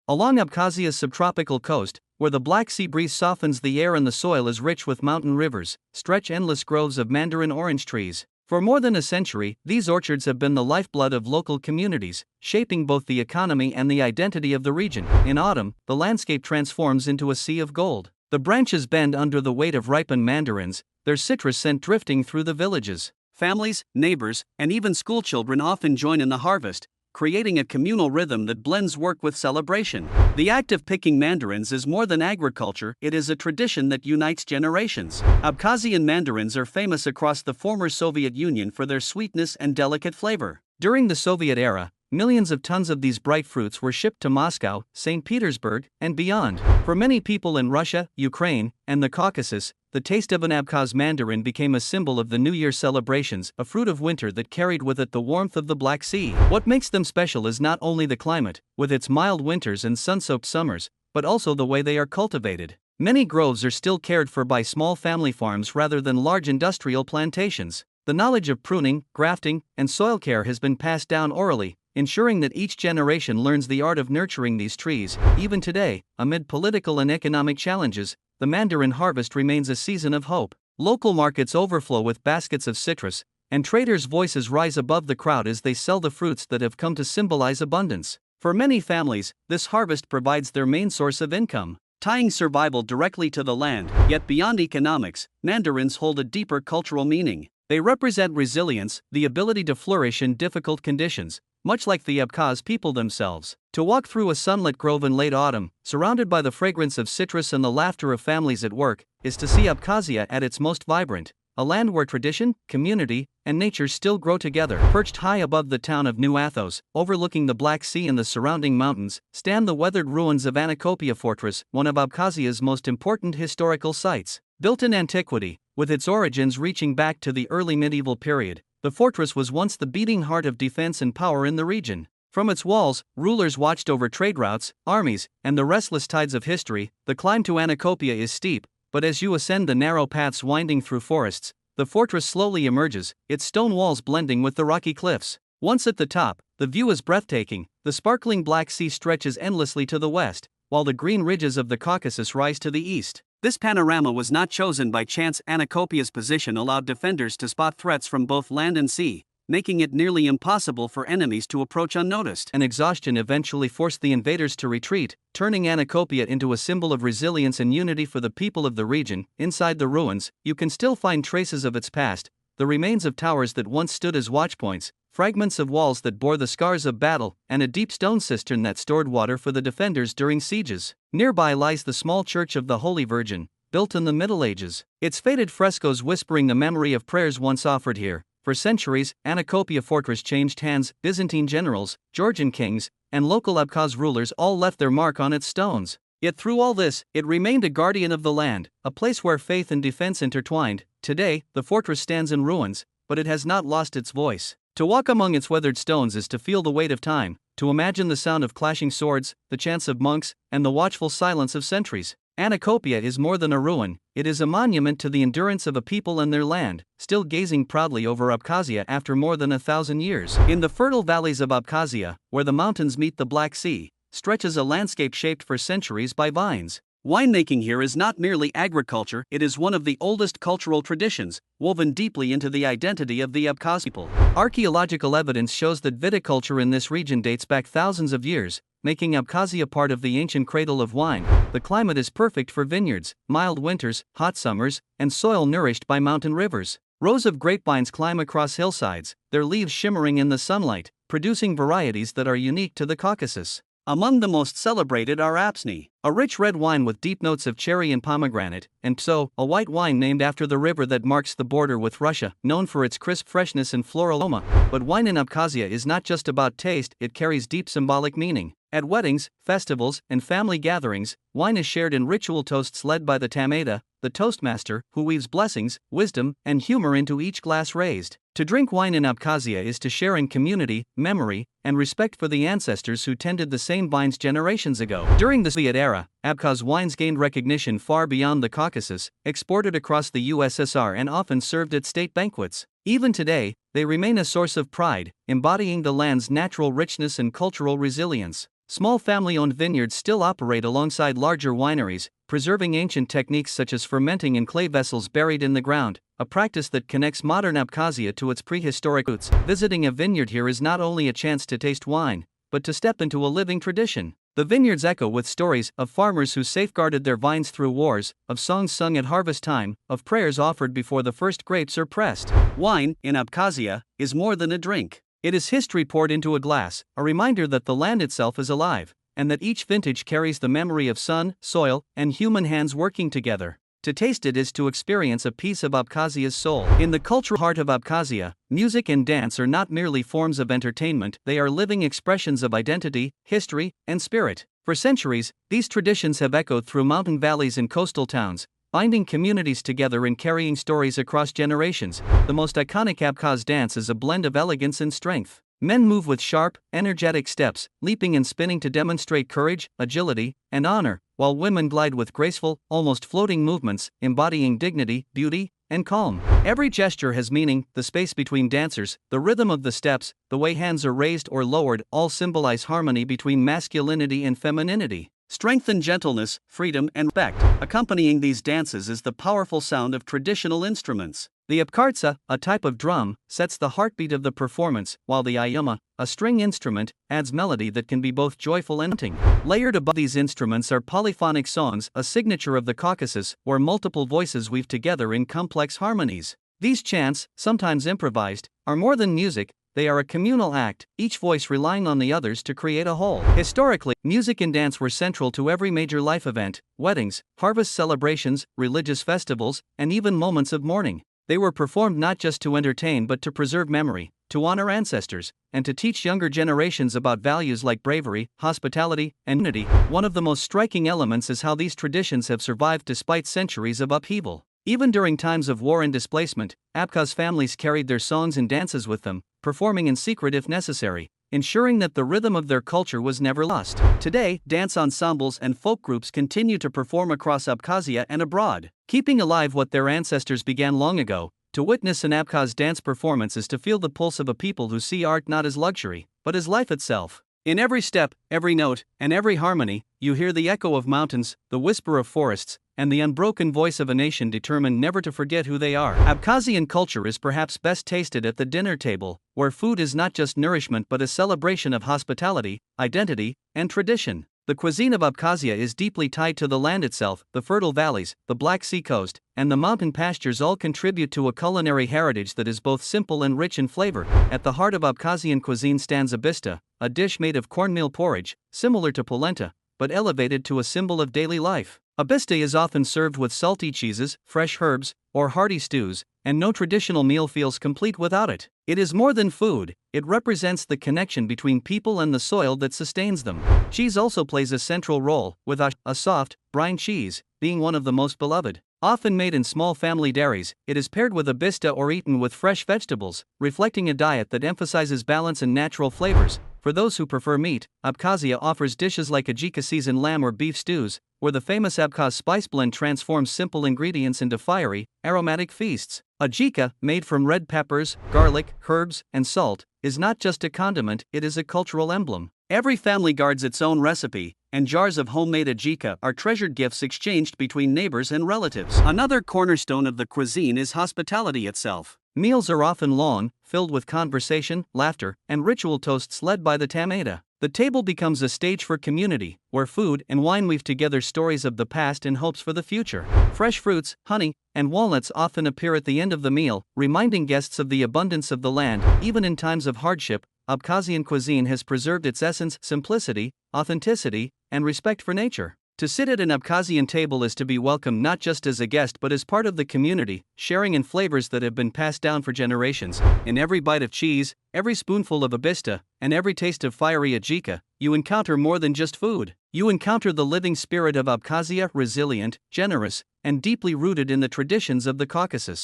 Along Abkhazia's subtropical coast, where the Black Sea breeze softens the air and the soil is rich with mountain rivers, stretch endless groves of mandarin orange trees. For more than a century, these orchards have been the lifeblood of local communities, shaping both the economy and the identity of the region. In autumn, the landscape transforms into a sea of gold. The branches bend under the weight of ripened mandarins, their citrus scent drifting through the villages. Families, neighbors, and even schoolchildren often join in the harvest, creating a communal rhythm that blends work with celebration. The act of picking mandarins is more than agriculture, it is a tradition that unites generations. Abkhazian mandarins are famous across the former Soviet Union for their sweetness and delicate flavor. During the Soviet era, millions of tons of these bright fruits were shipped to Moscow, St. Petersburg, and beyond. For many people in Russia, Ukraine, and the Caucasus, the taste of an Abkhaz mandarin became a symbol of the New Year celebrations, a fruit of winter that carried with it the warmth of the Black Sea. What makes them special is not only the climate, with its mild winters and sun-soaked summers, but also the way they are cultivated. Many groves are still cared for by small family farms rather than large industrial plantations. The knowledge of pruning, grafting, and soil care has been passed down orally, ensuring that each generation learns the art of nurturing these trees. Even today, amid political and economic challenges, the mandarin harvest remains a season of hope. Local markets overflow with baskets of citrus, and traders' voices rise above the crowd as they sell the fruits that have come to symbolize abundance. For many families, this harvest provides their main source of income, tying survival directly to the land. Yet beyond economics, mandarins hold a deeper cultural meaning. They represent resilience, the ability to flourish in difficult conditions, much like the Abkhaz people themselves. To walk through a sunlit grove in late autumn, surrounded by the fragrance of citrus and the laughter of families at work, is to see Abkhazia at its most vibrant, a land where tradition, community, and nature still grow together. Perched high above the town of New Athos, overlooking the Black Sea and the surrounding mountains, stand the weathered ruins of Anacopia Fortress, one of Abkhazia's most important historical sites. Built in antiquity, with its origins reaching back to the early medieval period, the fortress was once the beating heart of defense and power in the region. From its walls, rulers watched over trade routes, armies, and the restless tides of history. The climb to Anacopia is steep, but as you ascend the narrow paths winding through forests, the fortress slowly emerges, its stone walls blending with the rocky cliffs. Once at the top, the view is breathtaking. The sparkling Black Sea stretches endlessly to the west, while the green ridges of the Caucasus rise to the east. This panorama was not chosen by chance. Anacopia's position allowed defenders to spot threats from both land and sea, making it nearly impossible for enemies to approach unnoticed. And exhaustion eventually forced the invaders to retreat, turning Anacopia into a symbol of resilience and unity for the people of the region. Inside the ruins, you can still find traces of its past, the remains of towers that once stood as watchpoints, fragments of walls that bore the scars of battle, and a deep stone cistern that stored water for the defenders during sieges. Nearby lies the small church of the Holy Virgin, built in the Middle Ages, its faded frescoes whispering the memory of prayers once offered here. For centuries, Anacopia Fortress changed hands. Byzantine generals, Georgian kings, and local Abkhaz rulers all left their mark on its stones. Yet through all this, it remained a guardian of the land, a place where faith and defense intertwined. Today, the fortress stands in ruins, but it has not lost its voice. To walk among its weathered stones is to feel the weight of time, to imagine the sound of clashing swords, the chants of monks, and the watchful silence of centuries. Anacopia is more than a ruin, it is a monument to the endurance of a people and their land, still gazing proudly over Abkhazia after more than 1,000 years. In the fertile valleys of Abkhazia, where the mountains meet the Black Sea, stretches a landscape shaped for centuries by vines. Winemaking here is not merely agriculture, it is one of the oldest cultural traditions, woven deeply into the identity of the Abkhaz people. Archaeological evidence shows that viticulture in this region dates back thousands of years, making Abkhazia part of the ancient cradle of wine. The climate is perfect for vineyards, mild winters, hot summers, and soil nourished by mountain rivers. Rows of grapevines climb across hillsides, their leaves shimmering in the sunlight, producing varieties that are unique to the Caucasus. Among the most celebrated are Apsny, a rich red wine with deep notes of cherry and pomegranate, and Pso, a white wine named after the river that marks the border with Russia, known for its crisp freshness and floral aroma. But wine in Abkhazia is not just about taste, it carries deep symbolic meaning. At weddings, festivals, and family gatherings, wine is shared in ritual toasts led by the tamada, the toastmaster, who weaves blessings, wisdom, and humor into each glass raised. To drink wine in Abkhazia is to share in community, memory, and respect for the ancestors who tended the same vines generations ago. During the Soviet era, Abkhaz wines gained recognition far beyond the Caucasus, exported across the USSR and often served at state banquets. Even today, they remain a source of pride, embodying the land's natural richness and cultural resilience. Small family-owned vineyards still operate alongside larger wineries, preserving ancient techniques such as fermenting in clay vessels buried in the ground, a practice that connects modern Abkhazia to its prehistoric roots. Visiting a vineyard here is not only a chance to taste wine, but to step into a living tradition. The vineyards echo with stories of farmers who safeguarded their vines through wars, of songs sung at harvest time, of prayers offered before the first grapes are pressed. Wine, in Abkhazia, is more than a drink. It is history poured into a glass, a reminder that the land itself is alive, and that each vintage carries the memory of sun, soil, and human hands working together. To taste it is to experience a piece of Abkhazia's soul. In the cultural heart of Abkhazia, music and dance are not merely forms of entertainment, they are living expressions of identity, history, and spirit. For centuries, these traditions have echoed through mountain valleys and coastal towns, binding communities together and carrying stories across generations. The most iconic Abkhaz dance is a blend of elegance and strength. Men move with sharp, energetic steps, leaping and spinning to demonstrate courage, agility, and honor, while women glide with graceful, almost floating movements, embodying dignity, beauty, and calm. Every gesture has meaning, the space between dancers, the rhythm of the steps, the way hands are raised or lowered, all symbolize harmony between masculinity and femininity. Strength and gentleness, freedom and respect. Accompanying these dances is the powerful sound of traditional instruments. The abkartsa, a type of drum, sets the heartbeat of the performance, while the ayuma, a string instrument, adds melody that can be both joyful and haunting. Layered above these instruments are polyphonic songs, a signature of the Caucasus, where multiple voices weave together in complex harmonies. These chants, sometimes improvised, are more than music. They are a communal act, each voice relying on the others to create a whole. Historically, music and dance were central to every major life event: weddings, harvest celebrations, religious festivals, and even moments of mourning. They were performed not just to entertain but to preserve memory, to honor ancestors, and to teach younger generations about values like bravery, hospitality, and unity. One of the most striking elements is how these traditions have survived despite centuries of upheaval. Even during times of war and displacement, Abkhaz families carried their songs and dances with them, performing in secret if necessary, ensuring that the rhythm of their culture was never lost. Today, dance ensembles and folk groups continue to perform across Abkhazia and abroad, keeping alive what their ancestors began long ago. To witness an Abkhaz dance performance is to feel the pulse of a people who see art not as luxury, but as life itself. In every step, every note, and every harmony, you hear the echo of mountains, the whisper of forests, and the unbroken voice of a nation determined never to forget who they are. Abkhazian culture is perhaps best tasted at the dinner table, where food is not just nourishment but a celebration of hospitality, identity, and tradition. The cuisine of Abkhazia is deeply tied to the land itself. The fertile valleys, the Black Sea coast, and the mountain pastures all contribute to a culinary heritage that is both simple and rich in flavor. At the heart of Abkhazian cuisine stands abista, a dish made of cornmeal porridge, similar to polenta, but elevated to a symbol of daily life. Abista is often served with salty cheeses, fresh herbs, or hearty stews, and no traditional meal feels complete without it. It is more than food, it represents the connection between people and the soil that sustains them. Cheese also plays a central role, with a soft, brine cheese, being one of the most beloved. Often made in small family dairies, it is paired with abista or eaten with fresh vegetables, reflecting a diet that emphasizes balance and natural flavors. For those who prefer meat, Abkhazia offers dishes like ajika seasoned lamb or beef stews, where the famous Abkhaz spice blend transforms simple ingredients into fiery, aromatic feasts. Ajika, made from red peppers, garlic, herbs, and salt, is not just a condiment, it is a cultural emblem. Every family guards its own recipe, and jars of homemade ajika are treasured gifts exchanged between neighbors and relatives. Another cornerstone of the cuisine is hospitality itself. Meals are often long, filled with conversation, laughter, and ritual toasts led by the tamada. The table becomes a stage for community, where food and wine weave together stories of the past and hopes for the future. Fresh fruits, honey, and walnuts often appear at the end of the meal, reminding guests of the abundance of the land. Even in times of hardship, Abkhazian cuisine has preserved its essence, simplicity, authenticity, and respect for nature. To sit at an Abkhazian table is to be welcomed not just as a guest but as part of the community, sharing in flavors that have been passed down for generations. In every bite of cheese, every spoonful of abista, and every taste of fiery ajika, you encounter more than just food. You encounter the living spirit of Abkhazia, resilient, generous, and deeply rooted in the traditions of the Caucasus.